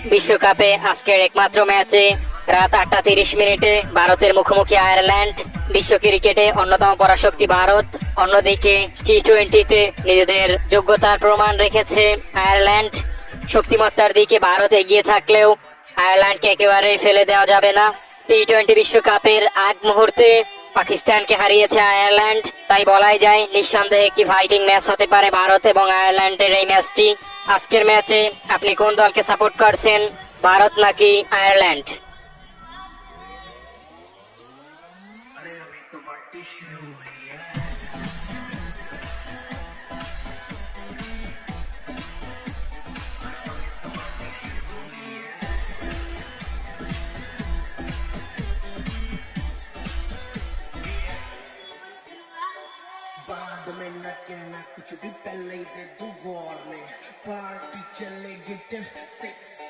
বিশ্বকাপে আজকের একমাত্র ম্যাচে রাত 8:30 ভারতের মুখোমুখি আয়ারল্যান্ড। বিশ্ব ক্রিকেটে অন্যতম পরাশক্তি ভারত, অন্যদিকে টি-20-তে নিজেদের যোগ্যতার প্রমাণ রেখেছে আয়ারল্যান্ড। শক্তিমত্তার দিকে ভারত এগিয়ে থাকলেও আয়ারল্যান্ডকে একেবারেই ফেলে দেওয়া যাবে না। টি-20 বিশ্বকাপের আগ মুহূর্তে পাকিস্তানকে হারিয়েছে আয়ারল্যান্ড, তাই বলাই যায় নিঃসন্দেহে একটি ফাইটিং ম্যাচ হতে পারে ভারত এবং আয়ারল্যান্ডের এই ম্যাচটি। আজকের ম্যাচে আপনি কোন দলকে সাপোর্ট করছেন, ভারত নাকি আয়ারল্যান্ড? बाद में न कहना कुछ भी, पहले ही दे दूं वार्निंग। पार्टी चलेगी till 6